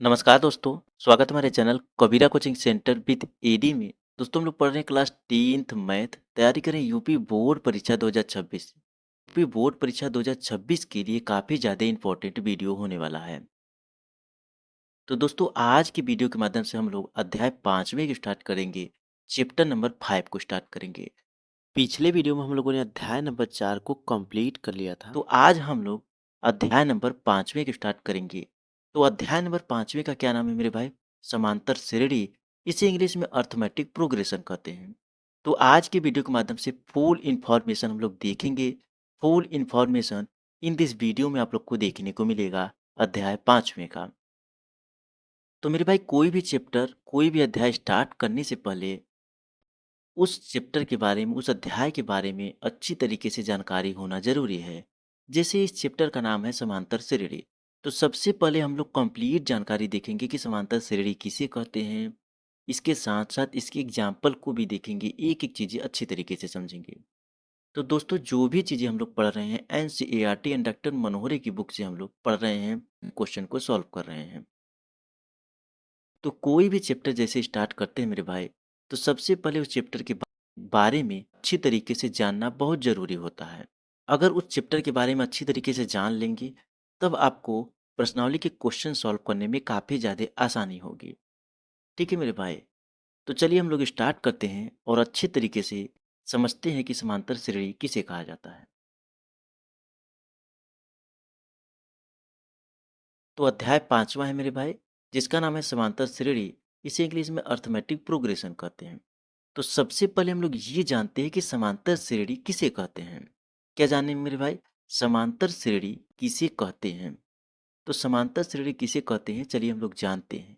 नमस्कार दोस्तों, स्वागत है हमारे channel Kabira coaching centre with AD में। दोस्तों हम लोग पढ़ रहे हैं क्लास 10th मैथ, तैयारी करें यूपी बोर्ड परीक्षा 2026। यूपी बोर्ड परीक्षा 2026 के लिए काफ़ी ज़्यादा इंपॉर्टेंट वीडियो होने वाला है। तो दोस्तों आज की वीडियो के माध्यम से हम लोग अध्याय 5वें की स्टार्ट करेंगे, चैप्टर नंबर 5 को स्टार्ट करेंगे। पिछले वीडियो में हम लोगों ने अध्याय नंबर 4 को कंप्लीट कर लिया था। तो आज हम लोग अध्याय नंबर 5वें की स्टार्ट करेंगे। तो अध्याय नंबर 5वें का क्या नाम है मेरे भाई? समांतर श्रेणी। इसे इंग्लिश में अर्थमेटिक प्रोग्रेशन कहते हैं। तो आज के वीडियो के माध्यम से फुल इंफॉर्मेशन हम लोग देखेंगे। Full information in this video में आप लोग को देखने को मिलेगा अध्याय 5वें का। तो मेरे भाई कोई भी चैप्टर, कोई भी अध्याय स्टार्ट करने से पहले उस चैप्टर के बारे में, उस अध्याय के बारे में अच्छी तरीके से जानकारी होना ज़रूरी है। जैसे इस चैप्टर का नाम है समांतर श्रेणी। तो सबसे पहले हम लोग कंप्लीट जानकारी देखेंगे कि समांतर श्रेणी किसे कहते हैं। इसके साथ-साथ इसके एग्ज़ाम्पल को भी देखेंगे, एक-एक चीज़ें अच्छी तरीके से समझेंगे। तो दोस्तों जो भी चीज़ें हम लोग पढ़ रहे हैं एनसीईआरटी एंड डॉक्टर मनोहरे की बुक से हम लोग पढ़ रहे हैं, क्वेश्चन को सॉल्व कर रहे हैं। तो कोई भी चैप्टर जैसे स्टार्ट करते हैं मेरे भाई, तो सबसे पहले उस चैप्टर के बारे में अच्छी तरीके से जानना बहुत ज़रूरी होता है। अगर उस चैप्टर के बारे में अच्छी तरीके से जान लेंगे, तब आपको प्रश्नावली के क्वेश्चन सॉल्व करने में काफ़ी ज़्यादा आसानी होगी। ठीक है मेरे भाई? तो चलिए हम लोग स्टार्ट करते हैं और अच्छे तरीके से समझते हैं कि समांतर श्रेणी किसे कहा जाता है। तो अध्याय 5वां है मेरे भाई, जिसका नाम है समांतर श्रेणी। इसे इंग्लिश में अर्थमेटिक प्रोग्रेशन कहते हैं। तो सबसे पहले हम लोग ये जानते हैं कि समांतर श्रेणी किसे कहते हैं। क्या जाने मेरे भाई? समांतर श्रेणी किसे कहते हैं? तो समांतर श्रेणी किसे कहते हैं, चलिए हम लोग जानते हैं।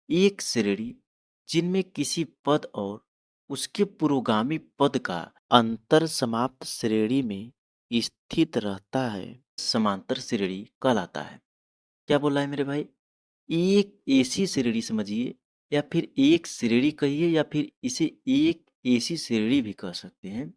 एक श्रेणी जिनमें किसी पद और उसके पुरोगामी पद का अंतर समाप्त श्रेणी में स्थित रहता है, समांतर श्रेणी कहलाता है। क्या बोला है मेरे भाई? एक ऐसी श्रेणी समझिए, या फिर एक श्रेणी कहिए, या फिर इसे एक ऐसी श्रेणी भी कह सकते हैं।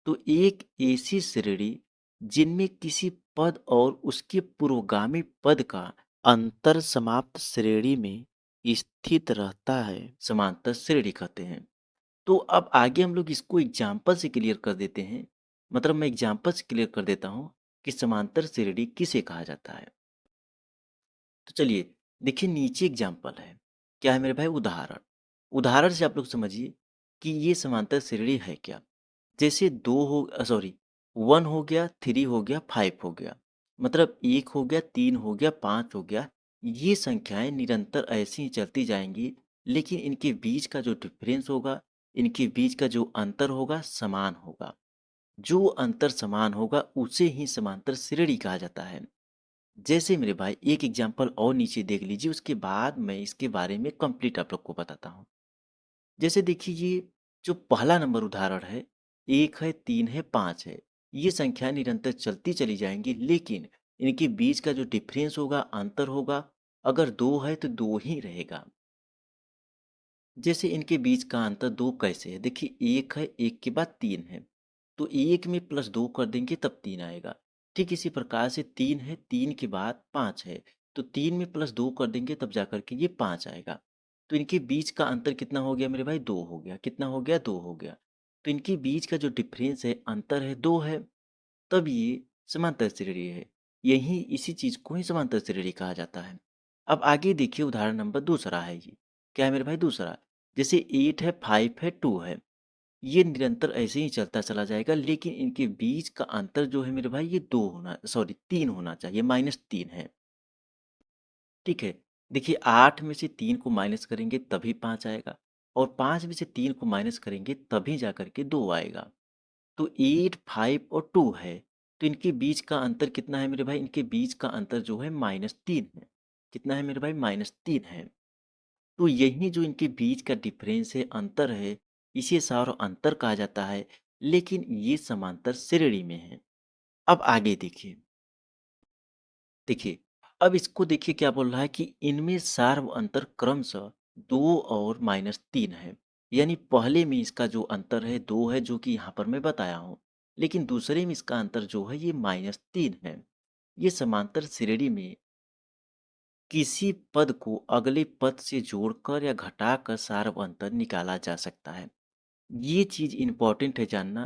तो एक ऐसी श्रेणी जिनमें किसी पद और उसके पुरोगामी पद का अंतर समाप्त श्रेणी में स्थित रहता है, समांतर श्रेणी कहते हैं। तो अब आगे हम लोग इसको एग्जाम्पल से क्लियर कर देते हैं। मतलब मैं एग्जाम्पल से क्लियर कर देता हूँ कि समांतर श्रेणी किसे कहा जाता है। तो चलिए देखिए, नीचे एग्जाम्पल है। क्या है मेरे भाई? उदाहरण। उदाहरण से आप लोग समझिए कि ये समांतर श्रेणी है क्या। जैसे दो हो, सॉरी, 1 हो गया, 3 हो गया, 5 हो गया। मतलब 1 हो गया, 3 हो गया, 5 हो गया। ये संख्याएं निरंतर ऐसी ही चलती जाएंगी, लेकिन इनके बीच का जो डिफरेंस होगा, इनके बीच का जो अंतर होगा, समान होगा। जो अंतर समान होगा उसे ही समांतर श्रेणी कहा जाता है। जैसे मेरे भाई एक एग्जांपल और नीचे देख लीजिए, उसके बाद मैं इसके बारे में कंप्लीट आप लोग को बताता हूँ। जैसे देखिए, ये जो पहला नंबर उदाहरण है, 1 है, 3 है, 5 है। ये संख्याएँ निरंतर चलती चली जाएँगी, लेकिन इनके बीच का जो डिफरेंस होगा, अंतर होगा, अगर 2 है तो 2 ही रहेगा। जैसे इनके बीच का अंतर 2 कैसे है? देखिए 1 है, 1 के बाद 3 है। तो 1 में प्लस 2 कर देंगे तब 3 आएगा। ठीक इसी प्रकार से 3 है, 3 के बाद 5 है। तो 3 में प्लस 2 कर देंगे तब जाकर के ये 5 आएगा। तो इनके बीच का अंतर कितना हो गया मेरे भाई? 2 हो गया। कितना हो गया? 2 हो गया। तो इनके बीच का जो डिफरेंस है, अंतर है, 2 है। तब ये समांतर श्रेणी है। यही इसी चीज़ को ही समांतर श्रेणी कहा जाता है। अब आगे देखिए, उदाहरण नंबर दूसरा है ये। क्या है मेरे भाई? दूसरा। जैसे 8 है, 5 है, 2 है। ये निरंतर ऐसे ही चलता चला जाएगा, लेकिन इनके बीच का अंतर जो है मेरे भाई, ये 2 होना, सॉरी 3 होना चाहिए, -3 है। ठीक है? देखिए 8 में से 3 को माइनस करेंगे तभी 5 आएगा, और 5 में से 3 को माइनस करेंगे तभी जाकर के 2 आएगा। तो 8, 5 और 2 है। तो इनके बीच का अंतर कितना है मेरे भाई? इनके बीच का अंतर जो है -3 है। कितना है मेरे भाई? -3 है। तो यही जो इनके बीच का डिफरेंस है, अंतर है, इसे सार अंतर कहा जाता है, लेकिन ये समांतर श्रेणी में है। अब आगे देखिए। देखिए, अब इसको देखिए क्या बोल रहा है कि इनमें सार्व अंतर क्रमशः 2 और -3 है। यानी पहले में इसका जो अंतर है 2 है, जो कि यहाँ पर मैं बताया हूँ। लेकिन दूसरे में इसका अंतर जो है ये -3 है। ये समांतर श्रेणी में किसी पद को अगले पद से जोड़कर या घटाकर सार्व अंतर निकाला जा सकता है। ये चीज़ इम्पोर्टेंट है जानना।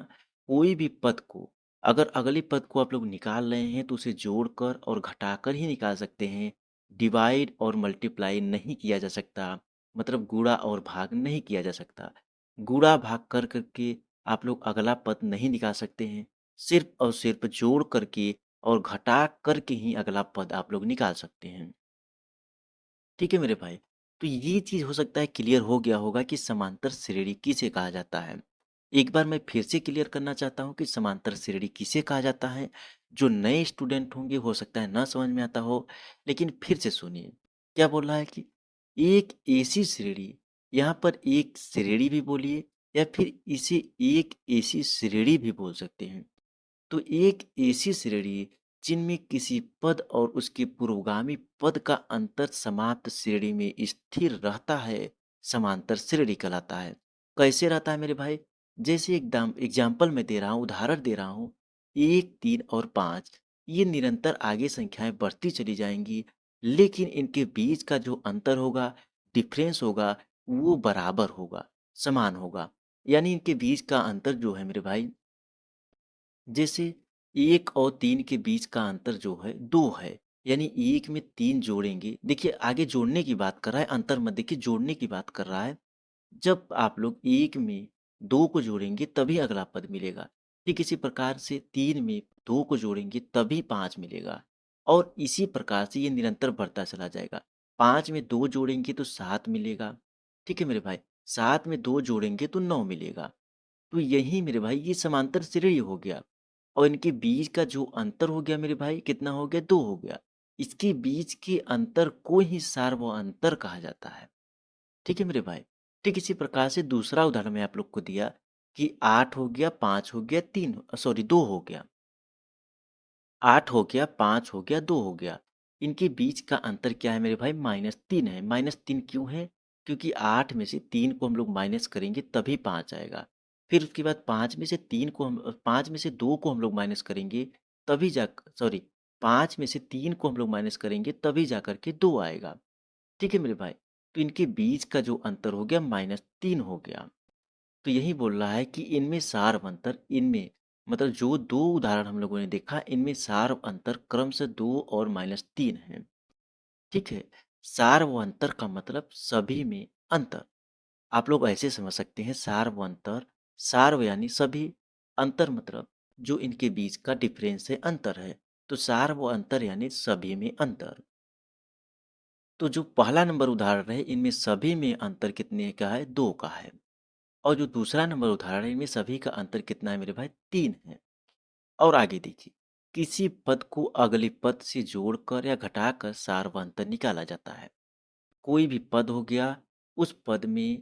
कोई भी पद को अगर अगले पद को आप लोग निकाल रहे हैं तो उसे जोड़कर और घटाकर ही निकाल सकते हैं। डिवाइड और मल्टीप्लाई नहीं किया जा सकता, मतलब गुणा और भाग नहीं किया जा सकता। गुणा भाग कर करके आप लोग अगला पद नहीं निकाल सकते हैं। सिर्फ और सिर्फ जोड़ करके और घटा करके ही अगला पद आप लोग निकाल सकते हैं। ठीक है मेरे भाई। तो ये चीज़ हो सकता है क्लियर हो गया होगा कि समांतर श्रेणी किसे कहा जाता है। एक बार मैं फिर से क्लियर करना चाहता हूँ कि समांतर श्रेणी किसे कहा जाता है। जो नए स्टूडेंट होंगे हो सकता है ना समझ में आता हो, लेकिन फिर से सुनिए। क्या बोल रहा है कि एक ऐसी श्रेणी, यहाँ पर एक श्रेणी भी बोलिए या फिर इसे एक ऐसी श्रेणी भी बोल सकते हैं। तो एक ऐसी श्रेणी जिनमें किसी पद और उसके पूर्वगामी पद का अंतर समाप्त श्रेणी में स्थिर रहता है, समांतर श्रेणी कहलाता है। कैसे रहता है मेरे भाई? जैसे एकदम एग्जाम्पल मैं दे रहा हूँ, उदाहरण दे रहा हूँ। 1, 3 और 5 ये निरंतर आगे संख्याएं बढ़ती चली जाएंगी, लेकिन इनके बीच का जो अंतर होगा, डिफरेंस होगा, वो बराबर होगा, समान होगा। यानी इनके बीच का अंतर जो है मेरे भाई, जैसे 1 और 3 के बीच का अंतर जो है 2 है। यानी 1 में 3 जोड़ेंगे, देखिए आगे जोड़ने की बात कर रहा है, अंतर मत देखिए, जोड़ने की बात कर रहा है। जब आप लोग 1 में 2 को जोड़ेंगे तभी अगला पद मिलेगा। ठीक इसी प्रकार से 3 में 2 को जोड़ेंगे तभी 5 मिलेगा। और इसी प्रकार से ये निरंतर बढ़ता चला जाएगा। 5 में 2 जोड़ेंगे तो 7 मिलेगा। ठीक है मेरे भाई, 7 में 2 जोड़ेंगे तो 9 मिलेगा। तो यही मेरे भाई ये समांतर श्रेणी हो गया। और इनके बीच का जो अंतर हो गया मेरे भाई, कितना हो गया? 2 हो गया। इसके बीच के अंतर को ही सार्वअंतर कहा जाता है। ठीक है मेरे भाई। ठीक इसी प्रकार से दूसरा उदाहरण मैं आप लोग को दिया कि 8 हो गया, 5 हो गया, 3 सॉरी 2 हो गया। 8 हो गया, 5 हो गया, 2 हो गया। इनके बीच का अंतर क्या है मेरे भाई? -3 है। -3 क्यों है? क्योंकि 8 में से 3 को हम लोग माइनस करेंगे तभी 5 आएगा। फिर उसके बाद 5 में से 3 को हम 5 में से 2 को हम लोग माइनस करेंगे तभी जा सॉरी 5 में से 3 को हम लोग माइनस करेंगे तभी जा कर के 2 आएगा। ठीक है मेरे भाई? तो इनके बीच का जो अंतर हो गया -3 हो गया। तो यही बोल रहा है कि इनमें सार अंतर, इनमें मतलब जो दो उदाहरण हम लोगों ने देखा, इनमें सार अंतर क्रमशः 2 और -3 है। ठीक है। सार व अंतर का मतलब सभी में अंतर। आप लोग ऐसे समझ सकते हैं, सार व अंतर, सार यानी सभी, अंतर मतलब जो इनके बीच का डिफरेंस है, अंतर है। तो सार व अंतर यानी सभी में अंतर। तो जो पहला नंबर उदाहरण है, इनमें सभी में अंतर कितने का है? 2 का है। और जो दूसरा नंबर उदाहरण है, इनमें सभी का अंतर कितना है मेरे भाई? 3 है। और आगे देखिए, किसी पद को अगले पद से जोड़कर या घटाकर सार्वंतर निकाला जाता है। कोई भी पद हो गया, उस पद में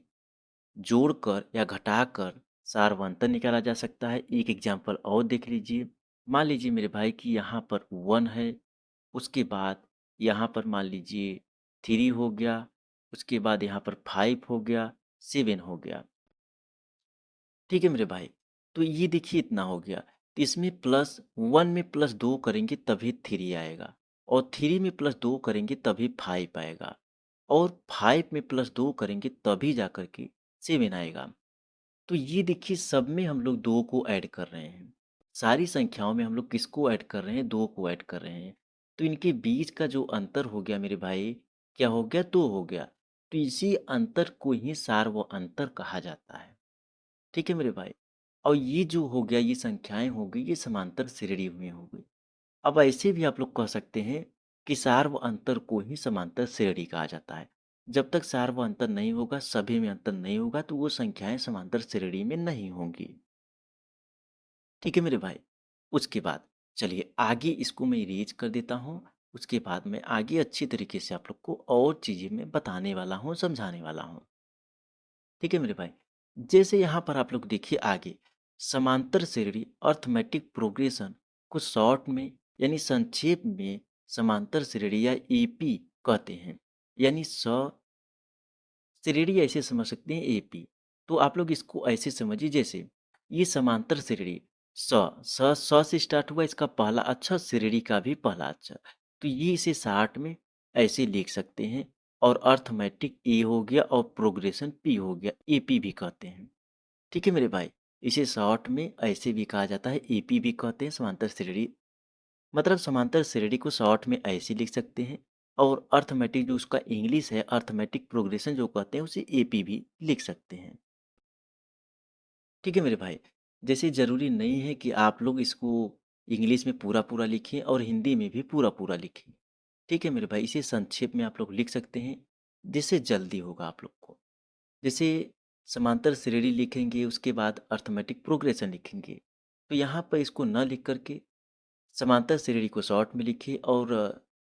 जोड़कर या घटाकर सार्वंतर निकाला जा सकता है। एक एग्जाम्पल और देख लीजिए। मान लीजिए मेरे भाई कि यहाँ पर 1 है, उसके बाद यहाँ पर मान लीजिए 3 हो गया, उसके बाद यहाँ पर 5 हो गया, 7 हो गया। ठीक है मेरे भाई। तो ये देखिए इतना हो गया। तो इसमें +1 में +2 करेंगे तभी 3 आएगा, और 3 में +2 करेंगे तभी 5 आएगा, और 5 में +2 करेंगे तभी जा कर के 7 आएगा। तो ये देखिए सब में हम लोग 2 को ऐड कर रहे हैं। सारी संख्याओं में हम लोग किसको ऐड कर रहे हैं? 2 को ऐड कर रहे हैं। तो इनके बीच का जो अंतर हो गया मेरे भाई, क्या हो गया? 2 हो गया। तो इसी अंतर को ही सार व अंतर कहा जाता है। ठीक है मेरे भाई। और ये जो हो गया, ये संख्याएं हो गई, ये समांतर श्रेणी में हो गई। अब ऐसे भी आप लोग कह सकते हैं कि सार व अंतर को ही समांतर श्रेणी कहा जाता है। जब तक सार व अंतर नहीं होगा, सभी में अंतर नहीं होगा, तो वो संख्याएं समांतर श्रेणी में नहीं होंगी। ठीक है मेरे भाई। उसके बाद चलिए आगे इसको मैं इरेज कर देता हूँ। उसके बाद मैं आगे अच्छी तरीके से आप लोग को और चीज़ें मैं बताने वाला हूँ, समझाने वाला हूँ। ठीक है मेरे भाई। जैसे यहाँ पर आप लोग देखिए आगे, समांतर श्रेणी अर्थमेटिक प्रोग्रेशन को शॉर्ट में यानी संक्षेप में समांतर श्रेणी या एपी कहते हैं। यानी श्रेणी ऐसे समझ सकते हैं, एपी। तो आप लोग इसको ऐसे समझिए, जैसे ये समांतर श्रेणी स से स्टार्ट हुआ, इसका पहला अक्षर श्रेणी का भी पहला अक्षर, तो ये इसे 60 में ऐसे लिख सकते हैं। और अर्थमेटिक ए हो गया और प्रोग्रेशन पी हो गया, एपी भी कहते हैं। ठीक है मेरे भाई, इसे शॉर्ट में ऐसे भी कहा जाता है, एपी भी कहते हैं, समांतर श्रेणी। मतलब समांतर श्रेणी को शॉर्ट में ऐसे लिख सकते हैं। और अर्थमेटिक जो उसका इंग्लिश है, अर्थमेटिक प्रोग्रेशन जो कहते हैं, उसे एपी भी लिख सकते हैं। ठीक है मेरे भाई, जैसे ज़रूरी नहीं है कि आप लोग इसको इंग्लिश में पूरा पूरा लिखें और हिंदी में भी पूरा पूरा लिखें। ठीक है मेरे भाई, इसे संक्षेप में आप लोग लिख सकते हैं, जिससे जल्दी होगा आप लोग को। जैसे समांतर श्रेणी लिखेंगे, उसके बाद अर्थमेटिक प्रोग्रेशन लिखेंगे, तो यहाँ पर इसको न लिख करके समांतर श्रेणी को शॉर्ट में लिखिए। और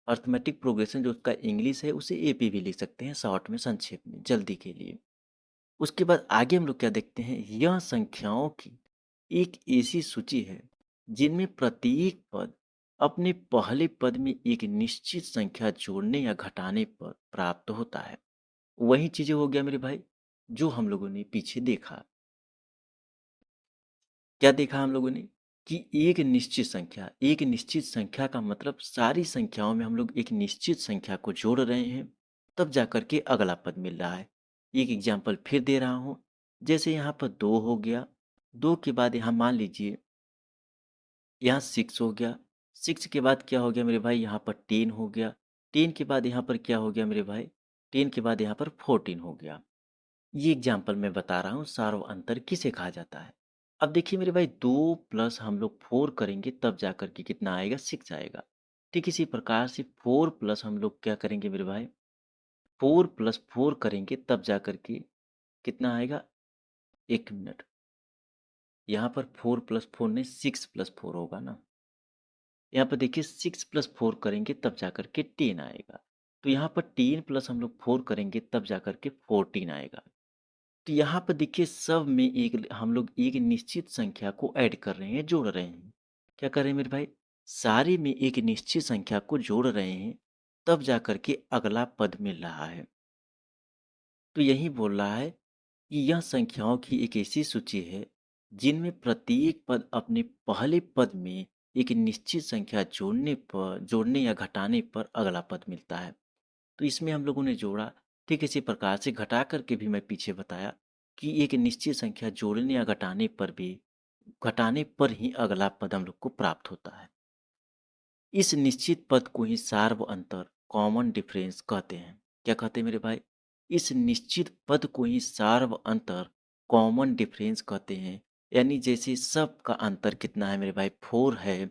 अर्थमेटिक प्रोग्रेशन जो उसका इंग्लिश है, उसे एपी भी लिख सकते हैं शॉर्ट में, संक्षेप में, जल्दी के लिए। उसके बाद आगे हम लोग क्या देखते हैं, यह संख्याओं की एक ऐसी सूची है जिनमें प्रत्येक पद अपने पहले पद में एक निश्चित संख्या जोड़ने या घटाने पर प्राप्त होता है। वही चीजें हो गया मेरे भाई, जो हम लोगों ने पीछे देखा। क्या देखा हम लोगों ने, कि एक निश्चित संख्या का मतलब सारी संख्याओं में हम लोग एक निश्चित संख्या को जोड़ रहे हैं, तब जाकर के अगला पद मिल रहा है। एक एग्जाम्पल फिर दे रहा हूँ। जैसे यहाँ पर 2 हो गया, 2 के बाद यहाँ मान लीजिए यहाँ 6 हो गया, 6 के बाद क्या हो गया मेरे भाई, यहाँ पर 10 हो गया, 10 के बाद यहाँ पर क्या हो गया मेरे भाई, 10 के बाद यहाँ पर 14 हो गया। ये एग्जाम्पल मैं बता रहा हूँ सार्व अंतर किसे कहा जाता है। अब देखिए मेरे भाई, 2 प्लस हम लोग 4 करेंगे तब जाकर के कितना आएगा, 6 आएगा। ठीक इसी प्रकार से 4 प्लस हम लोग क्या करेंगे मेरे भाई, 4 प्लस 4 करेंगे तब जाकर के कितना आएगा, 1 मिनट, यहाँ पर 4 प्लस 4 नहीं, 6 प्लस 4 होगा ना। यहाँ पर देखिए 6 प्लस 4 करेंगे तब जाकर के 10 आएगा। तो यहाँ पर 10 प्लस हम लोग 4 करेंगे तब जाकर के 14 आएगा। तो यहाँ पर देखिए सब में एक हम लोग एक निश्चित संख्या को ऐड कर रहे हैं, जोड़ रहे हैं। क्या कर रहे हैं मेरे भाई, सारे में एक निश्चित संख्या को जोड़ रहे हैं, तब जाकर के अगला पद मिल रहा है। तो यही बोल रहा है कि यह संख्याओं की एक ऐसी सूची है जिनमें प्रत्येक पद अपने पहले पद में एक निश्चित संख्या जोड़ने या घटाने पर अगला पद मिलता है। तो इसमें हम लोगों ने जोड़ा। ठीक इसी प्रकार से घटा करके भी मैं पीछे बताया कि एक निश्चित संख्या जोड़ने या घटाने पर ही अगला पद हम लोग को प्राप्त होता है। इस निश्चित पद को ही सार्व अंतर, कॉमन डिफरेंस कहते हैं। क्या कहते हैं मेरे भाई, इस निश्चित पद को ही सार्व अंतर, कॉमन डिफरेंस कहते हैं। यानी जैसे सब का अंतर कितना है मेरे भाई, 4 है।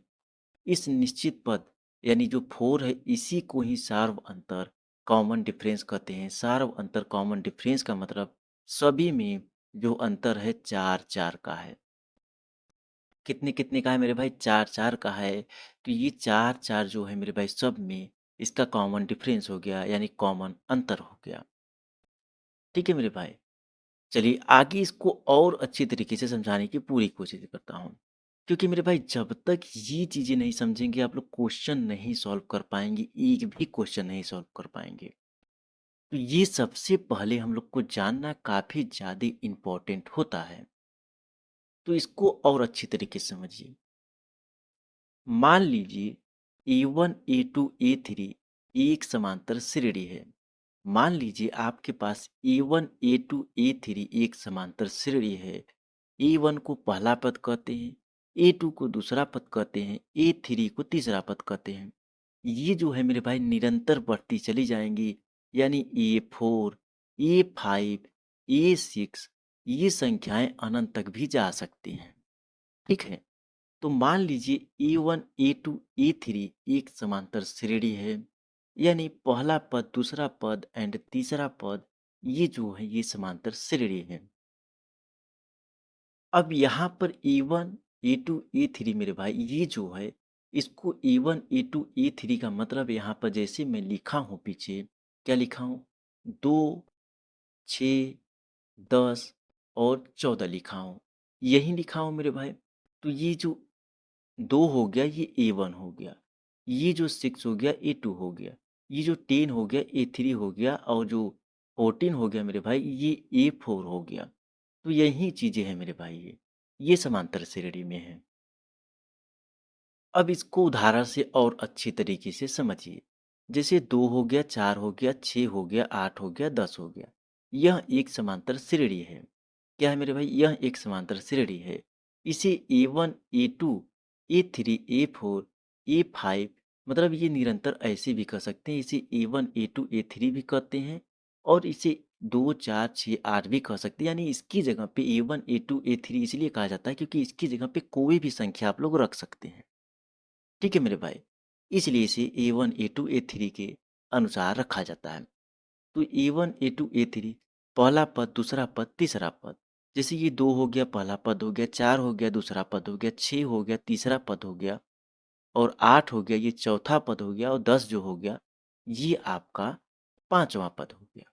इस निश्चित पद यानी जो 4 है, इसी को ही सार्व अंतर, कॉमन डिफरेंस कहते हैं। सार्व अंतर, कॉमन डिफरेंस का मतलब सभी में जो अंतर है 4-4 का है। कितने कितने का है मेरे भाई, 4-4 का है। तो ये 4-4 जो है मेरे भाई सब में, इसका कॉमन डिफरेंस हो गया, यानी कॉमन अंतर हो गया। ठीक है मेरे भाई, चलिए आगे इसको और अच्छी तरीके से समझाने की पूरी कोशिश करता हूँ। क्योंकि मेरे भाई जब तक ये चीज़ें नहीं समझेंगे, आप लोग क्वेश्चन नहीं सॉल्व कर पाएंगे, एक भी क्वेश्चन नहीं सॉल्व कर पाएंगे। तो ये सबसे पहले हम लोग को जानना काफ़ी ज़्यादा इम्पोर्टेंट होता है। तो इसको और अच्छी तरीके से समझिए। मान लीजिए A1 A2 A3 एक समांतर श्रेणी है। मान लीजिए आपके पास A1 A2 A3 एक समांतर श्रेणी है। A1 को पहला पद कहते हैं, A2 को दूसरा पद कहते हैं, A3 को तीसरा पद कहते हैं। ये जो है मेरे भाई निरंतर बढ़ती चली जाएंगी, यानी A4 A5 A6, ये संख्याएं अनंत तक भी जा सकती हैं। ठीक है, तो मान लीजिए A1 A2 A3 एक समांतर श्रेणी है, यानी पहला पद, दूसरा पद एंड तीसरा पद, ये जो है ये समांतर श्रेणी है। अब यहाँ पर A1 A2 A3 मेरे भाई, ये जो है इसको A1 A2 A3 का मतलब यहाँ पर जैसे मैं लिखा हूँ पीछे, क्या लिखा हूँ, 2, 6, 10 और 14 लिखा हूँ, यही लिखा हूँ मेरे भाई। तो ये जो 2 हो गया ये A1 हो गया, ये जो 6 हो गया A2 हो गया, ये जो 10 हो गया A3 हो गया, और जो 14 हो गया मेरे भाई ये A4 हो गया। तो यही चीज़ें हैं मेरे भाई, ये समांतर श्रेणी में है। अब इसको उदाहरण से और अच्छी तरीके से समझिए। जैसे 2 हो गया, 4 हो गया, 6 हो गया, 8 हो गया, 10 हो गया। यह एक समांतर श्रेणी है। क्या है मेरे भाई? यह एक समांतर श्रेणी है। इसे A1, A2, A3, A4, A5 मतलब ये निरंतर ऐसे भी कह सकते हैं। इसे A1, A2, A3 भी कहते हैं और इसे 2, 4, 6, 8 भी कह सकते हैं। यानी इसकी जगह पे A1, A2, A3 इसलिए कहा जाता है क्योंकि इसकी जगह पे कोई भी संख्या आप लोग रख सकते हैं। ठीक है मेरे भाई? इसलिए इसे A1, A2, A3 के अनुसार रखा जाता है। तो A1, A2, A3 पहला पद, दूसरा पद, तीसरा पद। जैसे ये 2 हो गया, पहला पद हो गया, 4 हो गया, दूसरा पद हो गया, 6 हो गया, तीसरा पद हो गया और 8 हो गया, ये चौथा पद हो गया और 10 जो हो गया, ये आपका पाँचवाँ पद हो गया।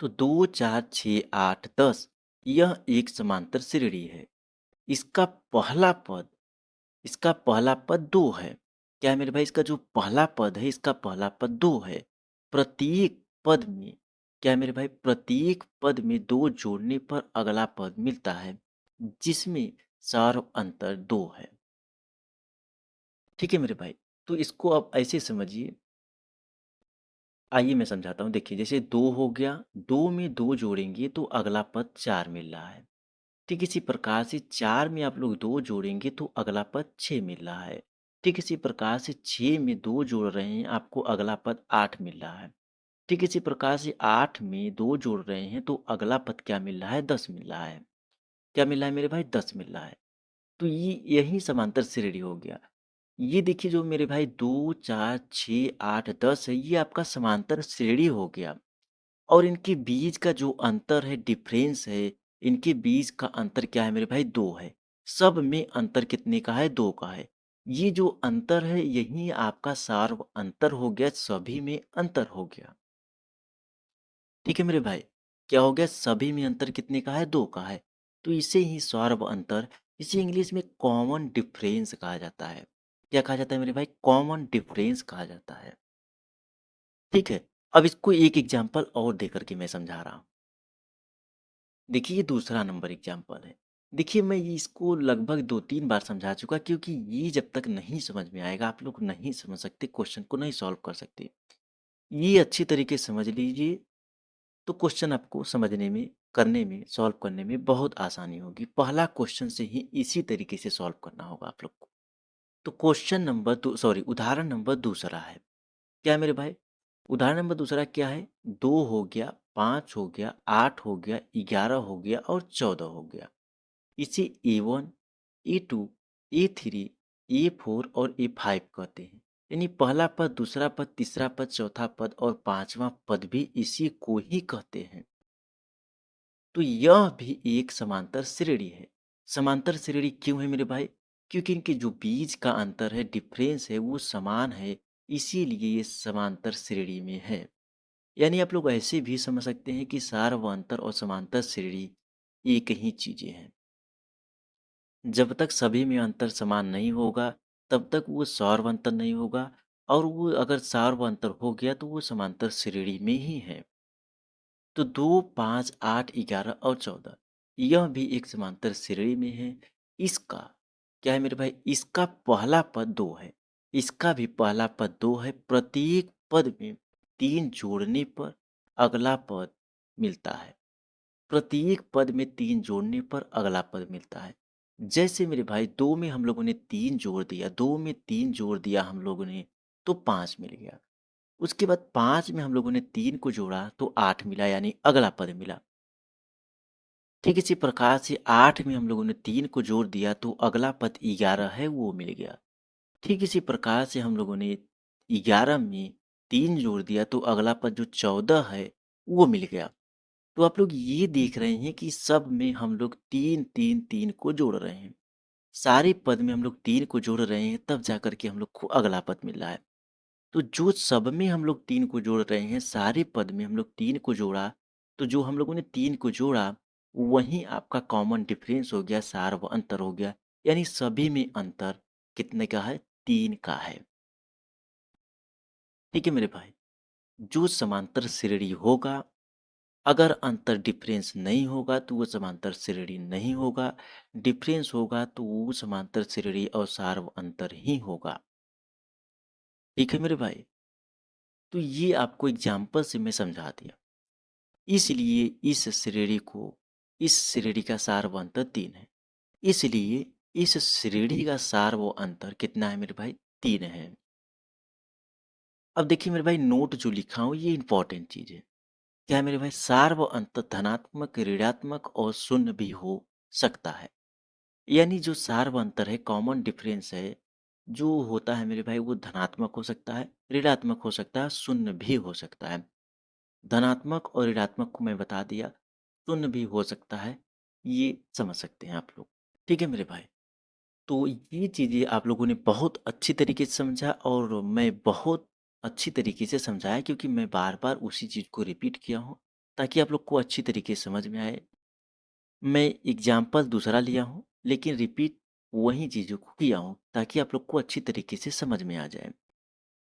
तो 2, 4, 6, 8, 10 यह एक समांतर श्रेणी है। इसका पहला पद इसका पहला पद 2 है। क्या है मेरे भाई? इसका जो पहला पद है, इसका पहला पद 2 है। प्रत्येक पद में क्या है मेरे भाई? प्रत्येक पद में 2 जोड़ने पर अगला पद मिलता है, जिसमें सार्व अंतर 2 है। ठीक है मेरे भाई? तो इसको आप ऐसे समझिए। आइए मैं समझाता हूँ। देखिए, जैसे 2 हो गया, 2 में 2 जोड़ेंगे तो अगला पद 4 मिल रहा है। ठीक इसी प्रकार से 4 में आप लोग 2 जोड़ेंगे तो अगला पद 6 मिल रहा है। ठीक इसी प्रकार से 6 में 2 जोड़ रहे हैं, आपको अगला पद 8 मिल रहा है। ठीक इसी प्रकार से 8 में 2 जोड़ रहे हैं तो अगला पद क्या मिल रहा है? 10 मिल रहा है। क्या मिल रहा है मेरे भाई? 10 मिल रहा है। तो ये यही समांतर श्रेणी हो गया। ये देखिए जो मेरे भाई 2, 4, 6, 8, 10 है, ये आपका समांतर श्रेणी हो गया। और इनके बीच का जो अंतर है, डिफरेंस है, इनके बीच का अंतर क्या है मेरे भाई? 2 है। सब में अंतर कितने का है? 2 का है। ये जो अंतर है यही आपका सार्व अंतर हो गया, सभी में अंतर हो गया। ठीक है मेरे भाई? क्या हो गया? सभी में अंतर कितने का है? 2 का है। तो इसे ही सार्व अंतर, इसे इंग्लिश में कॉमन डिफरेंस कहा जाता है। क्या कहा जाता है मेरे भाई? कॉमन डिफरेंस कहा जाता है। ठीक है? अब इसको एक एग्जांपल और देकर के मैं समझा रहा हूँ। देखिए ये दूसरा नंबर एग्जाम्पल है। देखिए मैं ये इसको लगभग 2-3 बार समझा चुका क्योंकि ये जब तक नहीं समझ में आएगा आप लोग नहीं समझ सकते, क्वेश्चन को नहीं सॉल्व कर सकते। ये अच्छी तरीके से समझ लीजिए तो क्वेश्चन आपको समझने में, करने में, सॉल्व करने में बहुत आसानी होगी। पहला क्वेश्चन से ही इसी तरीके से सॉल्व करना होगा आप लोग को। तो क्वेश्चन नंबर दू सॉरी उदाहरण नंबर दूसरा है। क्या है मेरे भाई? उदाहरण नंबर दूसरा क्या है? 2 हो गया, 5 हो गया, 8 हो गया, 11 हो गया और 14 हो गया। इसे A1, A2, A3, A4 और A5 कहते हैं। यानी पहला पद, दूसरा पद, तीसरा पद, चौथा पद और पांचवा पद भी इसी को ही कहते हैं। तो यह भी एक समांतर श्रेणी है। समांतर श्रेणी क्यों है मेरे भाई? क्योंकि इनके जो बीच का अंतर है, डिफरेंस है, वो समान है, इसीलिए ये समांतर श्रेणी में है। यानी आप लोग ऐसे भी समझ सकते हैं कि सार्वंतर और समांतर श्रेणी एक ही चीजें हैं। जब तक सभी में अंतर समान नहीं होगा, तब तक वो सार्वंतर नहीं होगा और वो अगर सार्वंतर हो गया तो वो समांतर श्रेणी में ही है। तो 2, 5, 8, 11 और 14 यह भी एक समांतर श्रेणी में है। इसका क्या है मेरे भाई? इसका पहला पद 2 है। इसका भी पहला पद 2 है। प्रत्येक पद में 3 जोड़ने पर अगला पद मिलता है। प्रत्येक पद में 3 जोड़ने पर अगला पद मिलता है। जैसे मेरे भाई 2 में हम लोगों ने 3 जोड़ दिया, 2 में 3 जोड़ दिया हम लोगों ने तो 5 मिल गया। उसके बाद 5 में हम लोगों ने 3 को जोड़ा तो 8 मिला यानी अगला पद मिला। ठीक इसी प्रकार से 8 में हम लोगों ने 3 को जोड़ दिया तो अगला पद 11 है वो मिल गया। ठीक इसी प्रकार से हम लोगों ने 11 में 3 जोड़ दिया तो अगला पद जो 14 है वो मिल गया। तो आप लोग ये देख रहे हैं कि सब में हम लोग 3, 3, 3 को जोड़ रहे हैं। सारे पद में हम लोग 3 को जोड़ रहे हैं तब जाकर के हम लोग को अगला पद मिल रहा है। तो जो सब में हम लोग 3 को जोड़ रहे हैं, सारे पद में हम लोग 3 को जोड़ा, तो जो हम लोगों ने 3 को जोड़ा, वही आपका कॉमन डिफरेंस हो गया, सार्व अंतर हो गया। यानी सभी में अंतर कितने का है? 3 का है। ठीक है मेरे भाई? जो समांतर श्रेणी होगा, अगर अंतर डिफरेंस नहीं होगा तो वो समांतर श्रेणी नहीं होगा। डिफरेंस होगा तो वो समांतर श्रेणी और सार्व अंतर ही होगा। ठीक है मेरे भाई? तो ये आपको एग्ज़ाम्पल से मैं समझा दिया। इसलिए इस श्रेणी का सार व अंतर 3 है। इसलिए इस श्रेणी का सार व अंतर कितना है मेरे भाई? 3 है। अब देखिए मेरे भाई, नोट जो लिखा हूँ ये इम्पोर्टेंट चीज़ है। क्या है मेरे भाई? सार व अंतर धनात्मक, ऋणात्मक और शून्य भी हो सकता है। यानी जो सार व अंतर है, कॉमन डिफरेंस है, जो होता है मेरे भाई वो धनात्मक हो सकता है, ऋणात्मक हो सकता है, शून्य भी हो सकता है। धनात्मक और ऋणात्मक को मैं बता दिया, शून्य भी हो सकता है, ये समझ सकते हैं आप लोग। ठीक है मेरे भाई? तो ये चीज़ें आप लोगों ने बहुत अच्छी तरीके से समझा और मैं बहुत अच्छी तरीके से समझाया, क्योंकि मैं बार-बार उसी चीज़ को रिपीट किया हूँ, ताकि आप लोग को अच्छी तरीके से समझ में आए। मैं एग्ज़ाम्पल दूसरा लिया हूँ, लेकिन रिपीट वही चीज़ों को किया हूँ, ताकि आप लोग को अच्छी तरीके से समझ में आ जाए।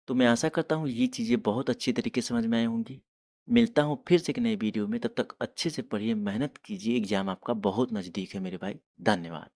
तो मैं आशा करता हूँ ये चीज़ें बहुत अच्छी तरीके से समझ में आई होंगी। मिलता हूँ फिर से एक नए वीडियो में, तब तक अच्छे से पढ़िए, मेहनत कीजिए, एग्ज़ाम आपका बहुत नज़दीक है मेरे भाई। धन्यवाद।